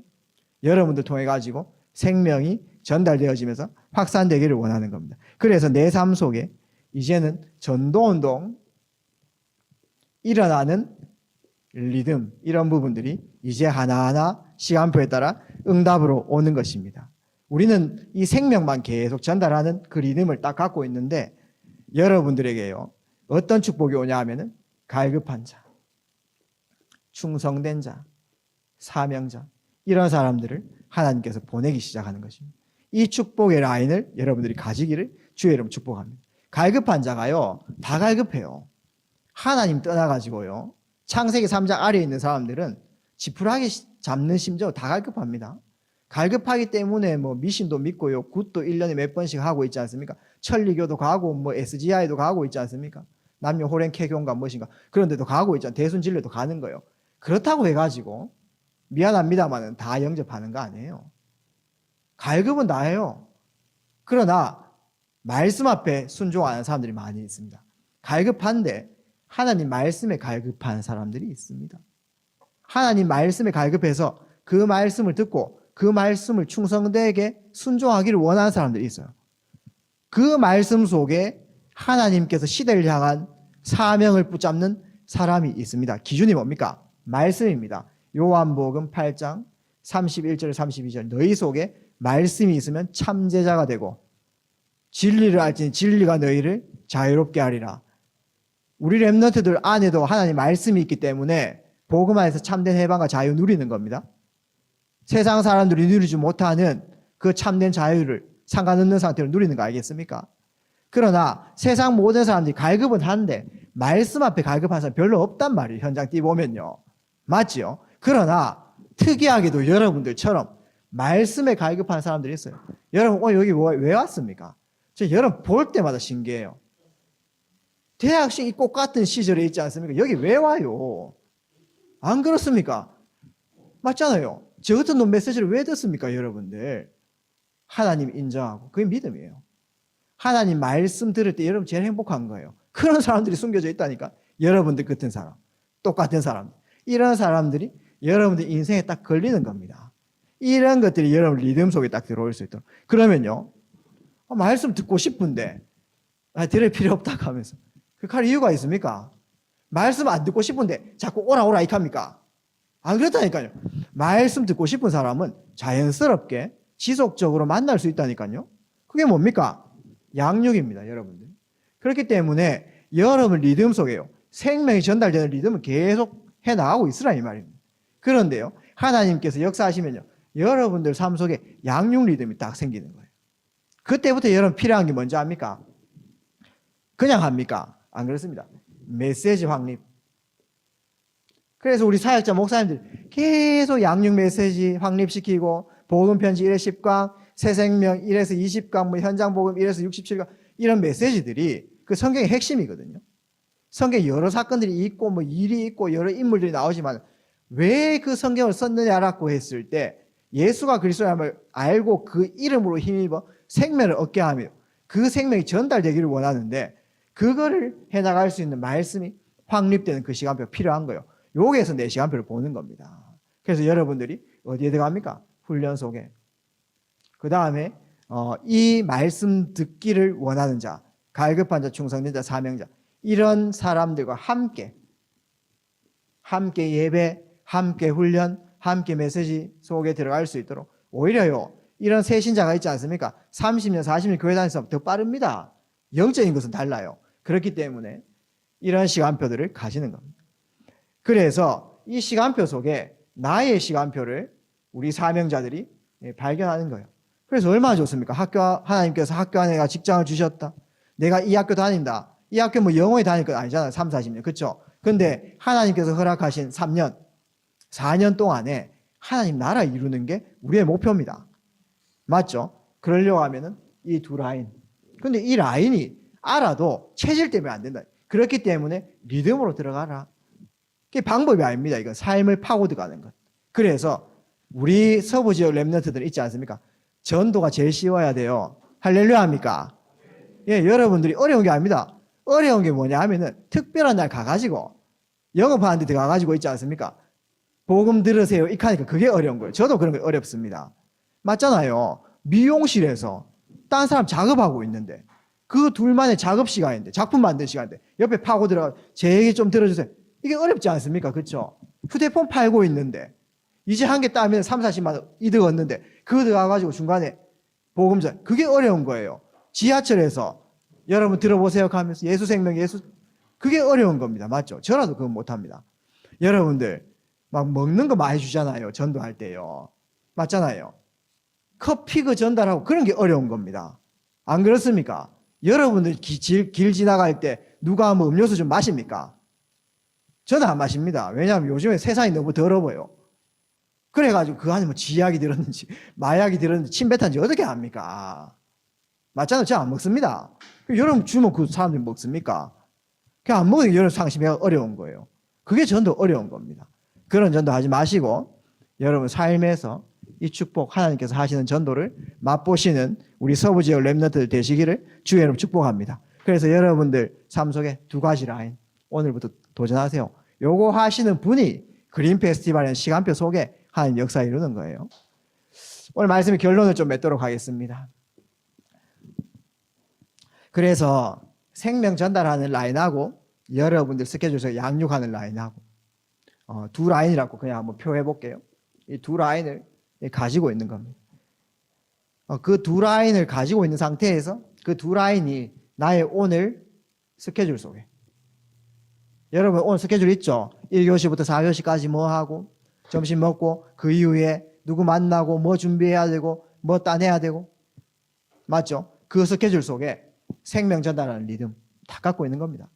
여러분들 통해 가지고 생명이 전달되어지면서 확산되기를 원하는 겁니다. 그래서 내 삶 속에 이제는 전도운동 일어나는 리듬, 이런 부분들이 이제 하나하나 시간표에 따라 응답으로 오는 것입니다. 우리는 이 생명만 계속 전달하는 그 리듬을 딱 갖고 있는데, 여러분들에게요, 어떤 축복이 오냐 하면은 갈급한 자, 충성된 자, 사명자, 이런 사람들을 하나님께서 보내기 시작하는 것입니다. 이 축복의 라인을 여러분들이 가지기를 주의 이름 축복합니다. 갈급한 자가요, 다 갈급해요. 하나님 떠나가지고요, 창세기 3장 아래에 있는 사람들은 지푸라기 잡는 심정 다 갈급합니다. 갈급하기 때문에 뭐 미신도 믿고요, 굿도 1년에 몇 번씩 하고 있지 않습니까? 천리교도 가고 뭐 SGI도 가고 있지 않습니까? 남녀 호랭캐교인가 무엇인가 그런 데도 가고 있잖아요. 대순진례도 가는 거예요. 그렇다고 해가지고 미안합니다만은 다 영접하는 거 아니에요. 갈급은 다 해요. 그러나 말씀 앞에 순종하는 사람들이 많이 있습니다. 갈급한데 하나님 말씀에 갈급한 사람들이 있습니다. 하나님 말씀에 갈급해서 그 말씀을 듣고 그 말씀을 충성되게 순종하기를 원하는 사람들이 있어요. 그 말씀 속에 하나님께서 시대를 향한 사명을 붙잡는 사람이 있습니다. 기준이 뭡니까? 말씀입니다. 요한복음 8장 31절 32절, 너희 속에 말씀이 있으면 참제자가 되고 진리를 알지니 진리가 너희를 자유롭게 하리라. 우리 렘넌트들 안에도 하나님 말씀이 있기 때문에 복음 안에서 참된 해방과 자유 누리는 겁니다. 세상 사람들이 누리지 못하는 그 참된 자유를 상관없는 상태로 누리는 거 알겠습니까? 그러나 세상 모든 사람들이 갈급은 한데 말씀 앞에 갈급한 사람 별로 없단 말이에요. 현장 뛰보면요. 맞지요? 그러나 특이하게도 여러분들처럼 말씀에 갈급한 사람들이 있어요. 여러분 여기 왜 왔습니까? 저 여러분 볼 때마다 신기해요. 대학생이 꼭 같은 시절에 있지 않습니까? 여기 왜 와요? 안 그렇습니까? 맞잖아요. 저 같은 놈 메시지를 왜 듣습니까? 여러분들 하나님 인정하고 그게 믿음이에요. 하나님 말씀 들을 때 여러분 제일 행복한 거예요. 그런 사람들이 숨겨져 있다니까. 여러분들 같은 사람, 똑같은 사람, 이런 사람들이 여러분들 인생에 딱 걸리는 겁니다. 이런 것들이 여러분 리듬 속에 딱 들어올 수 있도록. 그러면요, 말씀 듣고 싶은데 들을 필요 없다고 하면서 그할 이유가 있습니까? 말씀 안 듣고 싶은데 자꾸 오라 이합니까? 안 그렇다니까요. 말씀 듣고 싶은 사람은 자연스럽게 지속적으로 만날 수 있다니까요. 그게 뭡니까? 양육입니다, 여러분들. 그렇기 때문에 여러분 리듬 속에요, 생명이 전달되는 리듬은 계속 해나가고 있으라 이 말입니다. 그런데요, 하나님께서 역사하시면요, 여러분들 삶 속에 양육 리듬이 딱 생기는 거예요. 그때부터 여러분 필요한 게 뭔지 압니까? 그냥 합니까? 안 그렇습니다. 메시지 확립. 그래서 우리 사역자 목사님들 계속 양육 메시지 확립시키고 복음 편지 1회 10강, 새 생명 1에서 20강, 뭐 현장 복음 1에서 67강, 이런 메시지들이 그 성경의 핵심이거든요. 성경에 여러 사건들이 있고 뭐 일이 있고 여러 인물들이 나오지만 왜 그 성경을 썼느냐라고 했을 때 예수가 그리스도임을 알고 그 이름으로 힘입어 생명을 얻게 하며 그 생명이 전달되기를 원하는데, 그거를 해나갈 수 있는 말씀이 확립되는 그 시간표가 필요한 거예요. 여기에서 내 시간표를 보는 겁니다. 그래서 여러분들이 어디에 들어갑니까? 훈련 속에. 그 다음에 이 말씀 듣기를 원하는 자, 갈급한 자, 충성된 자, 사명자, 이런 사람들과 함께 예배, 함께 훈련, 함께 메시지 속에 들어갈 수 있도록, 오히려요, 이런 새 신자가 있지 않습니까? 30년, 40년 교회 다니면서 더 빠릅니다. 영적인 것은 달라요. 그렇기 때문에 이런 시간표들을 가지는 겁니다. 그래서 이 시간표 속에 나의 시간표를 우리 사명자들이 발견하는 거예요. 그래서 얼마나 좋습니까? 하나님께서 학교 안에 직장을 주셨다. 내가 이 학교 다닌다. 이 학교 뭐 영원히 다닐 건 아니잖아요. 3, 40년. 그렇죠? 근데 하나님께서 허락하신 3년, 4년 동안에 하나님 나라 이루는 게 우리의 목표입니다. 맞죠? 그러려고 하면은 이 두 라인. 근데 이 라인이 알아도 체질 때문에 안 된다. 그렇기 때문에 리듬으로 들어가라. 그게 방법이 아닙니다. 이건 삶을 파고 들어가는 것. 그래서 우리 서부 지역 렘넌트들 있지 않습니까? 전도가 제일 쉬워야 돼요. 할렐루야 합니까? 예, 여러분들이 어려운 게 아닙니다. 어려운 게 뭐냐 하면은 특별한 날 가가지고 영업하는 데 들어가가지고 있지 않습니까? 복음 들으세요. 이카니까 그게 어려운 거예요. 저도 그런 게 어렵습니다. 맞잖아요. 미용실에서 딴 사람 작업하고 있는데 그 둘만의 작업 시간인데 작품 만드는 시간인데 옆에 파고 들어가 제 얘기 좀 들어주세요. 이게 어렵지 않습니까? 그렇죠? 휴대폰 팔고 있는데 이제 한 개 따면 3, 40만 원 이득 얻는데 그거 들어가가지고 중간에 복음전 그게 어려운 거예요. 지하철에서 여러분 들어보세요 하면서 예수 생명 예수 그게 어려운 겁니다. 맞죠? 저라도 그건 못합니다. 여러분들 막 먹는 거 많이 주잖아요. 전도할 때요. 맞잖아요. 커피 그 전달하고 그런 게 어려운 겁니다. 안 그렇습니까? 여러분들 길 지나갈 때 누가 뭐 음료수 좀 마십니까? 저는 안 마십니다. 왜냐하면 요즘에 세상이 너무 더러워요. 그래가지고 그 안에 뭐 쥐약이 들었는지 마약이 들었는지 침 뱉었는지 어떻게 합니까? 맞잖아요. 저 안 먹습니다. 여러분 주면 그 사람들이 먹습니까? 그냥 안 먹으니까 여러분 상심이 어려운 거예요. 그게 전도 어려운 겁니다. 그런 전도 하지 마시고 여러분 삶에서 이 축복 하나님께서 하시는 전도를 맛보시는 우리 서부 지역 렘넌트들 되시기를 주의 이름으로 축복합니다. 그래서 여러분들 삶 속에 두 가지 라인 오늘부터 도전하세요. 요거 하시는 분이 그린 페스티벌의 시간표 속에 하나님 역사 이루는 거예요. 오늘 말씀의 결론을 좀 맺도록 하겠습니다. 그래서 생명 전달하는 라인하고 여러분들 스케줄에서 양육하는 라인하고 두 라인이라고 그냥 한번 표해 볼게요. 이 두 라인을 가지고 있는 겁니다. 그 두 라인을 가지고 있는 상태에서 그 두 라인이 나의 오늘 스케줄 속에 여러분 오늘 스케줄 있죠? 1교시부터 4교시까지 뭐 하고 점심 먹고 그 이후에 누구 만나고 뭐 준비해야 되고 뭐 따내야 되고 맞죠? 그 스케줄 속에 생명 전달하는 리듬 다 갖고 있는 겁니다.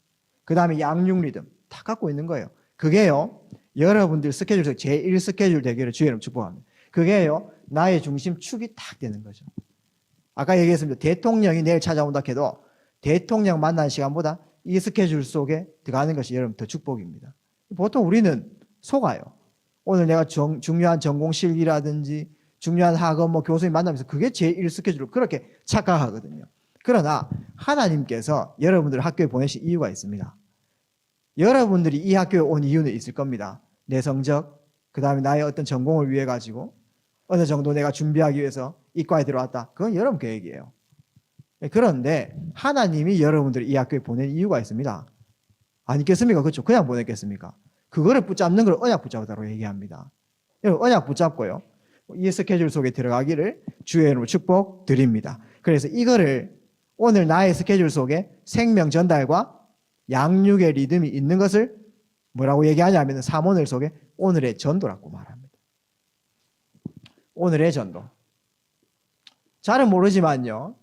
그 다음에 양육 리듬 다 갖고 있는 거예요. 그게요 여러분들 스케줄 속 제1 스케줄 되기를 주의 이름으로 축복합니다. 그게요 나의 중심축이 딱 되는 거죠. 아까 얘기했습니다. 대통령이 내일 찾아온다 해도 대통령 만나는 시간보다 이 스케줄 속에 들어가는 것이 여러분 더 축복입니다. 보통 우리는 속아요. 오늘 내가 중요한 전공 실기라든지 중요한 학원 뭐 교수님 만나면서 그게 제1 스케줄로 그렇게 착각하거든요. 그러나 하나님께서 여러분들을 학교에 보내신 이유가 있습니다. 여러분들이 이 학교에 온 이유는 있을 겁니다. 내 성적, 그 다음에 나의 어떤 전공을 위해 가지고 어느 정도 내가 준비하기 위해서 이과에 들어왔다. 그건 여러분 계획이에요. 그런데 하나님이 여러분들을 이 학교에 보낸 이유가 있습니다. 아니겠습니까? 그렇죠? 그냥 보냈겠습니까? 그거를 붙잡는 걸 언약 붙잡다라고 얘기합니다. 여러분 언약 붙잡고요. 이 스케줄 속에 들어가기를 주의 이름으로 축복드립니다. 그래서 이거를 오늘 나의 스케줄 속에 생명 전달과 양육의 리듬이 있는 것을 뭐라고 얘기하냐면 사모늘 속에 오늘의 전도라고 말합니다. 오늘의 전도. 잘은 모르지만요.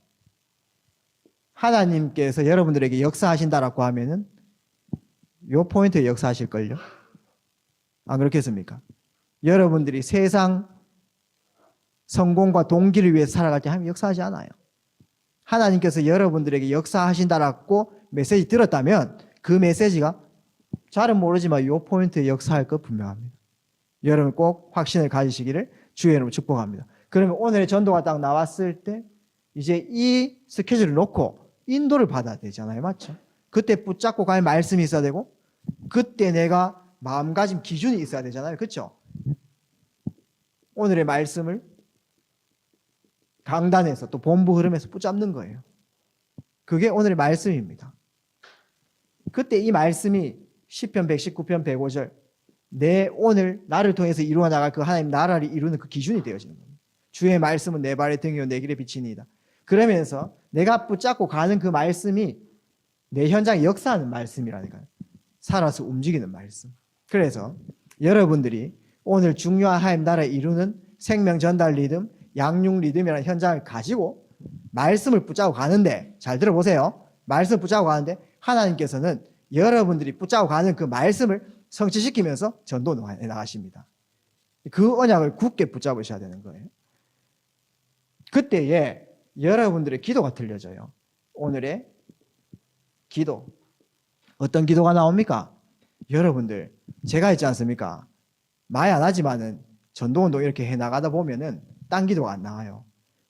하나님께서 여러분들에게 역사하신다라고 하면은 요 포인트에 역사하실걸요. 안 그렇겠습니까? 여러분들이 세상 성공과 동기를 위해서 살아갈 때 하나님 역사하지 않아요. 하나님께서 여러분들에게 역사하신다라고 메시지 들었다면 그 메시지가 잘은 모르지만 이 포인트에 역사할 것 분명합니다. 여러분 꼭 확신을 가지시기를 주의 이름으로 축복합니다. 그러면 오늘의 전도가 딱 나왔을 때 이제 이 스케줄을 놓고 인도를 받아야 되잖아요. 맞죠? 그때 붙잡고 갈 말씀이 있어야 되고 그때 내가 마음가짐 기준이 있어야 되잖아요. 그렇죠? 오늘의 말씀을 강단에서 또 본부 흐름에서 붙잡는 거예요. 그게 오늘의 말씀입니다. 그때 이 말씀이 시편 119편 105절 내 오늘 나를 통해서 이루어 나갈 그 하나님 나라를 이루는 그 기준이 되어지는 겁니다. 주의 말씀은 내 발의 등이요 내 길의 빛이니이다. 그러면서 내가 붙잡고 가는 그 말씀이 내 현장에 역사하는 말씀이라니까요. 살아서 움직이는 말씀. 그래서 여러분들이 오늘 중요한 하나님 나라를 이루는 생명 전달 리듬, 양육 리듬이라는 현장을 가지고 말씀을 붙잡고 가는데 잘 들어보세요. 말씀을 붙잡고 가는데 하나님께서는 여러분들이 붙잡고 가는 그 말씀을 성취시키면서 전도해 나가십니다. 그 언약을 굳게 붙잡으셔야 되는 거예요. 그때에 여러분들의 기도가 들려져요. 오늘의 기도. 어떤 기도가 나옵니까? 여러분들, 제가 있지 않습니까? 말 안 하지만은 전도운동 이렇게 해 나가다 보면은 딴 기도가 안 나와요.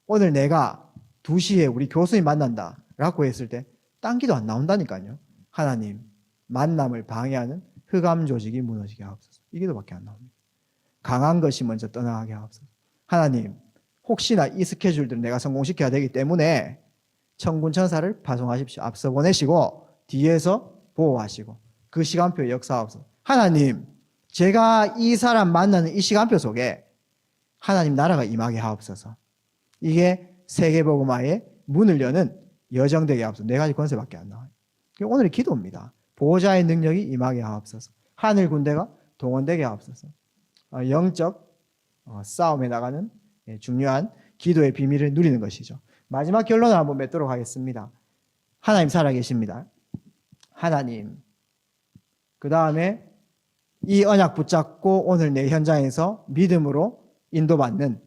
오늘 내가 2시에 우리 교수님 만난다 라고 했을 때 딴 기도 안 나온다니까요. 하나님, 만남을 방해하는 흑암 조직이 무너지게 하옵소서. 이 기도밖에 안 나옵니다. 강한 것이 먼저 떠나가게 하옵소서. 하나님, 혹시나 이 스케줄들을 내가 성공시켜야 되기 때문에 천군 천사를 파송하십시오. 앞서 보내시고 뒤에서 보호하시고 그 시간표에 역사하옵소서. 하나님, 제가 이 사람 만나는 이 시간표 속에 하나님 나라가 임하게 하옵소서. 이게 세계복음화의 문을 여는 여정되게 하옵소서. 4가지 권세밖에 안 나와요. 오늘의 기도입니다. 보호자의 능력이 임하게 하옵소서. 하늘 군대가 동원되게 하옵소서. 영적 싸움에 나가는 중요한 기도의 비밀을 누리는 것이죠. 마지막 결론을 한번 맺도록 하겠습니다. 하나님 살아계십니다. 하나님, 그 다음에 이 언약 붙잡고 오늘 내 현장에서 믿음으로 인도받는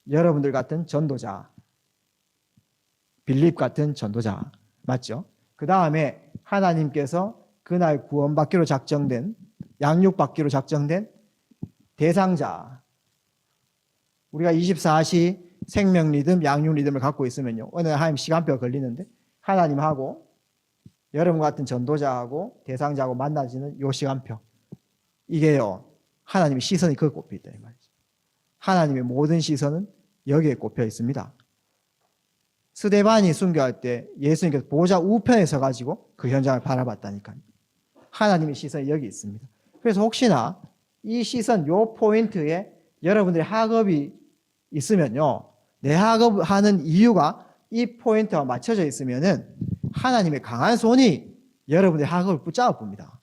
여러분들 같은 전도자, 빌립 같은 전도자, 맞죠? 그 다음에 하나님께서 그날 구원받기로 작정된, 양육받기로 작정된 대상자, 우리가 24시 생명 리듬, 양육 리듬을 갖고 있으면요, 어느 날 하나님 시간표가 걸리는데 하나님하고 여러분 같은 전도자하고 대상자하고 만나지는 요 시간표, 이게요, 하나님의 시선이 거기 꼽혀 있다 이 말이죠. 하나님의 모든 시선은 여기에 꼽혀 있습니다. 스데반이 순교할 때 예수님께서 보호자 우편에 서가지고 그 현장을 바라봤다니까요. 하나님의 시선이 여기 있습니다. 그래서 혹시나 이 시선, 요 포인트에 여러분들의 학업이 있으면요, 내 학업하는 이유가 이 포인트와 맞춰져 있으면은 하나님의 강한 손이 여러분들의 학업을 붙잡아 봅니다.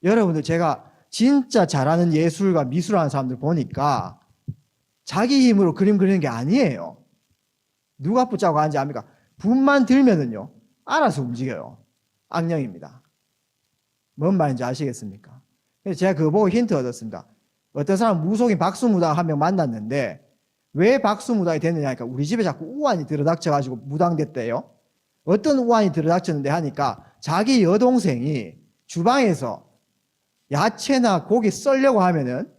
여러분들, 제가 진짜 잘하는 예술가, 미술하는 사람들 보니까 자기 힘으로 그림 그리는 게 아니에요. 누가 붙잡고 가는지 압니까? 분만 들면은요, 알아서 움직여요. 악령입니다. 뭔 말인지 아시겠습니까? 그래서 제가 그거 보고 힌트 얻었습니다. 어떤 사람 무속인 박수무당 한 명 만났는데 왜 박수무당이 됐느냐 하니까 우리 집에 자꾸 우환이 들어닥쳐가지고 무당됐대요. 어떤 우환이 들어닥쳤는데 하니까 자기 여동생이 주방에서 야채나 고기 썰려고 하면은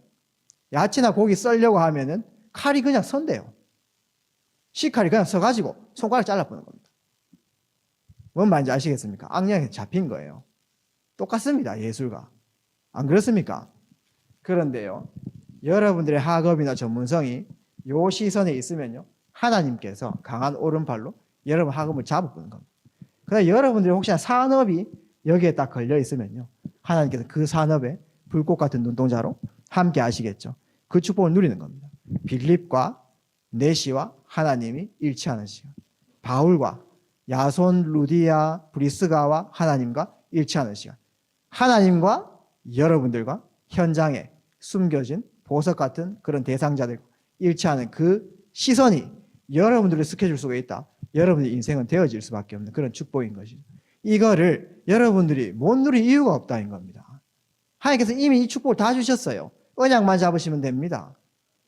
칼이 그냥 선대요. 식칼이 그냥 서가지고 손가락 잘라보는 겁니다. 뭔 말인지 아시겠습니까? 악령에 잡힌 거예요. 똑같습니다. 예술가. 안 그렇습니까? 그런데요, 여러분들의 학업이나 전문성이 요 시선에 있으면요, 하나님께서 강한 오른팔로 여러분 학업을 잡아보는 겁니다. 그러나 여러분들이 혹시나 산업이 여기에 딱 걸려 있으면요, 하나님께서 그 산업에 불꽃 같은 눈동자로 함께 하시겠죠. 그 축복을 누리는 겁니다. 빌립과 네시와 하나님이 일치하는 시간, 바울과 야손, 루디아, 브리스가와 하나님과 일치하는 시간, 하나님과 여러분들과 현장에 숨겨진 보석 같은 그런 대상자들과 일치하는 그 시선이 여러분들의 스케줄 속에 있다. 여러분의 인생은 되어질 수밖에 없는 그런 축복인 것이죠. 이거를 여러분들이 못 누릴 이유가 없다는 겁니다. 하나님께서 이미 이 축복을 다 주셨어요. 언약만 잡으시면 됩니다.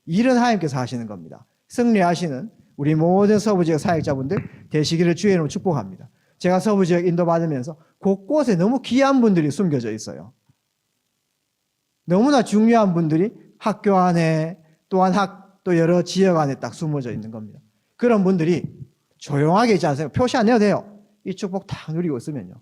일은 하나님께서 하시는 겁니다. 승리하시는 우리 모든 서부지역 사역자분들 되시기를 주의 이름으로 축복합니다. 제가 서부지역 인도받으면서 곳곳에 너무 귀한 분들이 숨겨져 있어요. 너무나 중요한 분들이 학교 안에 또한 또 여러 지역 안에 딱 숨어져 있는 겁니다. 그런 분들이 조용하게 있지 않습니까? 표시 안 해도 돼요. 이 축복 다 누리고 있으면요,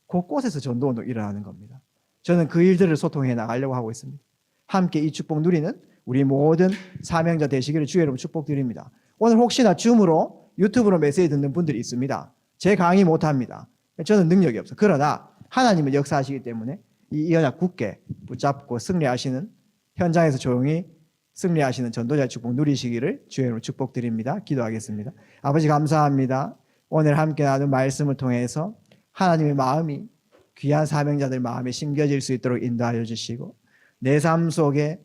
곳곳에서 전도운동 일어나는 겁니다. 저는 그 일들을 소통해 나가려고 하고 있습니다. 함께 이 축복 누리는 우리 모든 사명자 되시기를 주의 이름으로 축복드립니다. 오늘 혹시나 줌으로 유튜브로 메시지 듣는 분들이 있습니다. 제 강의 못합니다. 저는 능력이 없어요. 그러나 하나님은 역사하시기 때문에 이 언약 굳게 붙잡고 승리하시는, 현장에서 조용히 승리하시는 전도자의 축복 누리시기를 주의 이름으로 축복드립니다. 기도하겠습니다. 아버지 감사합니다. 오늘 함께 나눈 말씀을 통해서 하나님의 마음이 귀한 사명자들 마음에 심겨질 수 있도록 인도하여 주시고, 내 삶 속에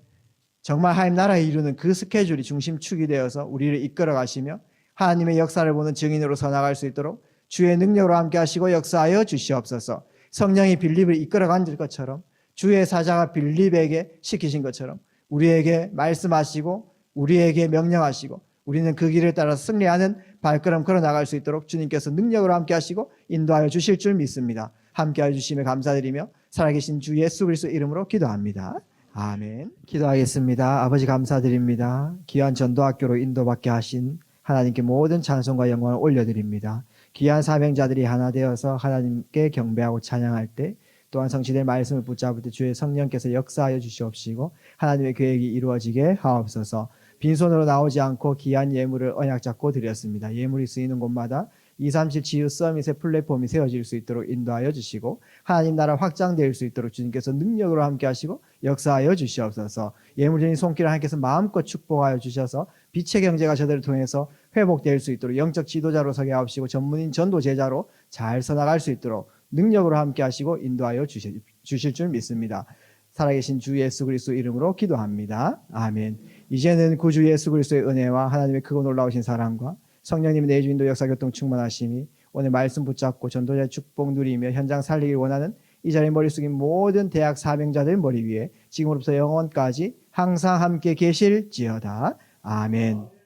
정말 하나님 나라에 이루는 그 스케줄이 중심축이 되어서 우리를 이끌어 가시며 하나님의 역사를 보는 증인으로 서나갈 수 있도록 주의 능력으로 함께 하시고 역사하여 주시옵소서. 성령이 빌립을 이끌어간 것처럼 주의 사자가 빌립에게 시키신 것처럼 우리에게 말씀하시고 우리에게 명령하시고 우리는 그 길을 따라 승리하는 발걸음 걸어 나갈 수 있도록 주님께서 능력으로 함께 하시고 인도하여 주실 줄 믿습니다. 함께하여 주심에 감사드리며 살아계신 주 예수 그리스도 이름으로 기도합니다. 아멘. 기도하겠습니다. 아버지 감사드립니다. 귀한 전도학교로 인도받게 하신 하나님께 모든 찬송과 영광을 올려드립니다. 귀한 사명자들이 하나 되어서 하나님께 경배하고 찬양할 때 또한 성취될 말씀을 붙잡을 때 주의 성령께서 역사하여 주시옵시고 하나님의 계획이 이루어지게 하옵소서. 빈손으로 나오지 않고 귀한 예물을 언약 잡고 드렸습니다. 예물이 쓰이는 곳마다 237 치유 서밋의 플랫폼이 세워질 수 있도록 인도하여 주시고 하나님 나라 확장될 수 있도록 주님께서 능력으로 함께 하시고 역사하여 주시옵소서. 예물드린 손길을 하나님께서 마음껏 축복하여 주셔서 빛의 경제가 저들을 통해서 회복될 수 있도록 영적 지도자로 서게 하옵시고 전문인 전도 제자로 잘 서나갈 수 있도록 능력으로 함께 하시고 인도하여 주실 줄 믿습니다. 살아계신 주 예수 그리스도 이름으로 기도합니다. 아멘. 이제는 구주 예수 그리스도의 은혜와 하나님의 크고 놀라우신 사랑과 성령님의 내주인도 역사교통 충만하심이 오늘 말씀 붙잡고 전도자의 축복 누리며 현장 살리길 원하는 이 자리에 머리 숙인 모든 대학 사명자들 머리 위에 지금으로부터 영원까지 항상 함께 계실지어다. 아멘.